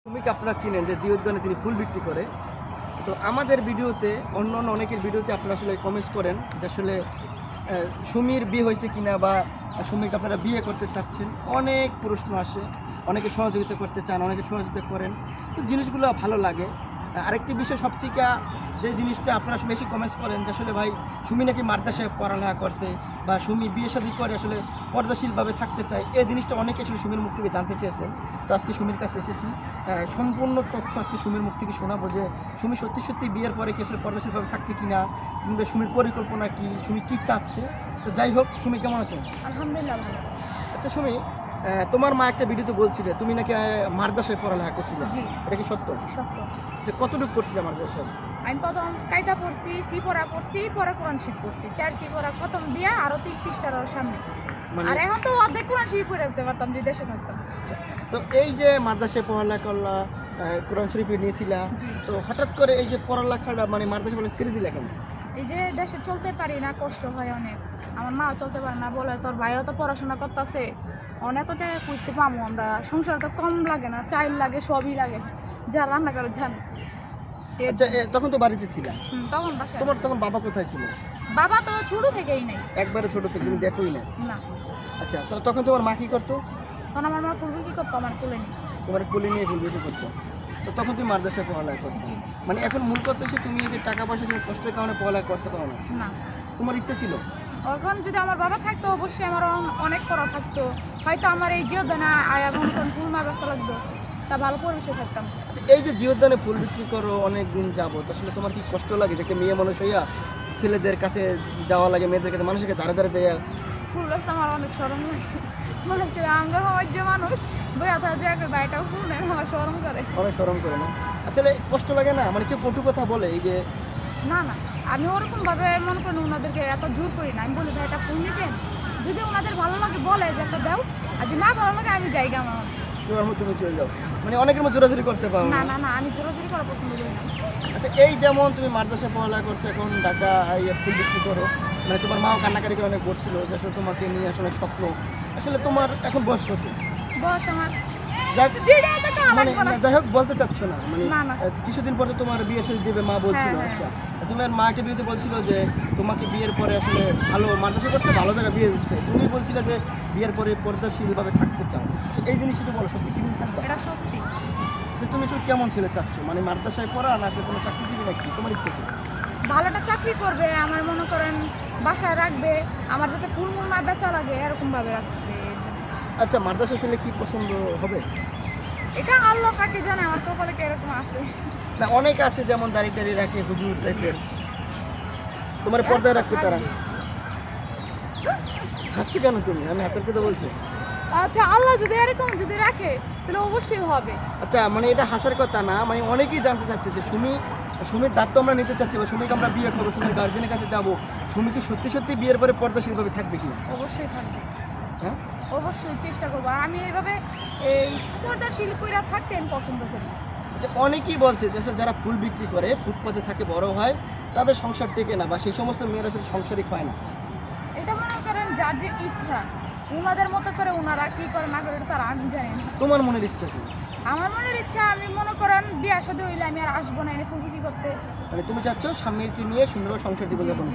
সুমিকে আপনারা চিনেন যে উদ্যানে তিনি ফুল বিক্রি করে। তো আমাদের ভিডিওতে অন্য অনেকের ভিডিওতে আপনারা আসলে কমেন্টস করেন যে আসলে সুমির বিয়ে হয়েছে কিনা বা সুমিকে আপনারা বিয়ে করতে চাচ্ছেন। অনেক প্রশ্ন আসে, অনেকে সহযোগিতা করতে চান, অনেকে সহযোগিতা করেন। তো জিনিসগুলো ভালো লাগে। আরেকটি বিষয় সবচেয়ে যে জিনিসটা আপনারা বেশি কমেন্টস করেন যে আসলে ভাই সুমি নাকি মাদ্রাসায় পড়ালেখা করছে বা সুমি বিয়ে শাদী করে আসলে পর্দাশীলভাবে থাকতে চায়। এই জিনিসটা অনেকে আসলে সুমির মুখ থেকে জানতে চেয়েছেন। তো আজকে সুমির কাছে এসেছি, সম্পূর্ণ তথ্য আজকে সুমির মুখ থেকে শোনাবো যে সুমি সত্যি সত্যি বিয়ের পরে কি আসলে পর্দাশীলভাবে থাকবে কিনা, কিংবা সুমির পরিকল্পনা কি, সুমি কী চাচ্ছে। তো যাই হোক, সুমি কেমন আছেন? আলহামদুলিল্লাহ ভালো। আচ্ছা সুমি, তোমার মা একটা ভিডিওতে বলছিলে তুমি নাকি মাদ্রাসায় পড়ালেখা করছিলে। জি, এটা কি সত্য? সত্য। যে কতটুকু পড়ছিলে মাদ্রাসায়? আমি প্রথম কায়দা পড়ছি, সি পড়া পড়ছি, পরে কোরআন শরীফ পড়ছি। 4 সি পড়া খতম দিয়া আরো 3 পৃষ্ঠার আরো সামনে। আর এখন তো অর্ধেক কোরআন শরীফ পড়ে রাখতে পারতাম যদি দেশে থাকতাম। তো এই যে মাদ্রাসায় পড়ালেখা করলা, কোরআন শরীফে নিয়েছিলা, জি। তো হঠাৎ করে এই যে পড়ালেখাটা মানে মাদ্রাসা বলে ছেড়ে দিলা কেন? এই যে দেশে চলতে পারি না, কষ্ট হয় অনেক। আমার মাও চলতে পারে না, বলে তোর ভাইও তো পড়াশোনা করতেছে, অনেক তো টাকা করতে পাবো আমরা, সংসার তো কম লাগে না, চাইল লাগে, সবই লাগে, যা রান্না করে জান। আচ্ছা, তখন তো বাড়িতে ছিলাম, তখন বাসায় তখন বাবা কোথায় ছিল? বাবা তো ছোট থেকেই নেই, একবারে ছোট থেকে তুমি দেখোই না? না। আচ্ছা, তো তখন তোমার মা কি করতো? তখন আমার মা ফুলবি কি করতো, আমার কোলে নিয়ে। তোমার কোলে নিয়ে ফুলবিটি করতো। তো তখন তুমি মাদ্রাসায় পড়ালেখা করতো। জি। মানে এখন মূল কথা হচ্ছে তুমি যে টাকা পয়সা তুমি কষ্টের কারণে পড়ালেখা করতে পারো না। না, তোমার ইচ্ছা ছিল? এখন যদি আমার বাবা থাকতো অবশ্যই আমার অনেক পড়া থাকতো, হয়তো আমার এই জিওদানা আয়া মতন ফুল মাদ্রাসা লাগতো, তা ভালো পরিবেশে থাকতাম। আচ্ছা, এই যে জিওদানে ফুল বিক্রি করো অনেক দিন যাবত, আসলে তোমার কি কষ্ট লাগে যে একটা মেয়ে মানুষ হইয়া ছেলেদের কাছে যাওয়া লাগে, মেয়েদের কাছে, মানুষের ধারে ধারে যাইয়া? ফুল গাছ আমার অনেক সরম লাগে, মানুষের আঙ্গ হওয়ার যে মানুষ বইয়া থাকে যে একটা গাড়িটাও ফুল নেয়, আমার সরম করে। অনেক শরম করে না? আসলে কষ্ট লাগে না? মানে কেউ কটু কথা বলে এই যে? না না, আমি ওরকমভাবে মনে করি ওনাদেরকে এত জোর করি না, আমি বলি ভাই এটা ফুল নিবেন, যদি ওনাদের ভালো লাগে বলে যে একটা দাও, আর যদি না ভালো লাগে আমি জায়গা আমার। তোমার মতো তুমি চলে যাও, মানে অনেকের মতো জোরাজুরি করতে পারো না না? না না, আমি জোরাজুরি করা পছন্দ করি না। আচ্ছা, এই যেমন তুমি মাদ্রাসায় পড়ালেখা করছো, এখন ঢাকা ফুল বিক্রি করো, মানে তোমার মাও কান্নাকাটি করে অনেক করছিল যে আসলে তোমাকে নিয়ে আসলে অনেক স্বপ্ন। আসলে তোমার এখন বয়স কত? বয়স আমার যাক, ভিডিও তো কালা মানে লাগবে না। যাই হোক, বলতে চাচ্ছ না মানে? না, না। কিছুদিন পরে তোমার বিয়ে শাদী দিবে মা বলছিল। হ্যাঁ, আচ্ছা, তোমার মা একটা বিয়েতে বলছিল যে তোমাকে বিয়ের পরে আসলে ভালো মাদ্রাসা করছে, ভালো জায়গায় বিয়ে দিচ্ছে, তুমি বলছিলে যে বিয়ের পরে পর্দাশীলভাবে থাকতে চাও। তো এই জিনিসটা বলো, সত্যি কি থাকবে? এটা সত্যি। যে তুমি আসলে কেমন ছেলে চাচ্ছ, মানে মাদ্রাসায় পড়া না আসলে কোনো চাকরিজীবী নাকি? তোমার ইচ্ছে কি? ভালো একটা চাকরি করবে, আমার মনে করেন বাসায় রাখবে, আমার যাতে ফুল মূল না বেচা লাগে এরকমভাবে রাখবে। আচ্ছা, মাদ্রাসা ছেলে কি পছন্দ হবে? এটা আল্লাহ কাকে জানে, আমার কপালে কি এরকম আছে। না, অনেক আছে যেমন দাড়ি টাড়ি রাখে, হুজুর টাইপের, তোমার পর্দায় রাখবে তারা। হাসি কেন তুমি? আমি হাতের কথা বলছি। আচ্ছা, আল্লাহ যদি এরকম যদি রাখে তাহলে অবশ্যই হবে। আচ্ছা, মানে এটা হাসার কথা না, মানে অনেকেই জানতে চাচ্ছে যে সুমির দায়িত্ব আমরা নিতে চাচ্ছি বা সুমিকে আমরা বিয়ে করবো, সুমির গার্জেনের কাছে যাবো, সুমি কি সত্যি সত্যি বিয়ের পরে পর্দাশীলভাবে থাকবে কি? অবশ্যই থাকবে, হ্যাঁ, অবশ্যই চেষ্টা করবো। আর আমি এইভাবে এই পর্দার শিল্পীরা থাকতে আমি পছন্দ করি। আচ্ছা, অনেকেই বলছে যে আসলে যারা ফুল বিক্রি করে, ফুটপাতে থাকে, বড় হয়, তাদের সংসার টেকে না বা সেই সমস্ত মেয়েরা আসলে সংসারিক হয় না। এটা মনে করেন যার যে ইচ্ছা, ওনাদের মতো করে ওনারা কী করে না করে তারা আমি জানি না। তোমার মনের ইচ্ছা কি? আমার মনের ইচ্ছা, আমি মনে করেন বিয়ে শাদী হইলে আমি আর আসবো না এনে ফুল বিক্রি করতে। মানে তুমি চাচ্ছ স্বামীকে নিয়ে সুন্দরভাবে সংসার জীবন যাপন?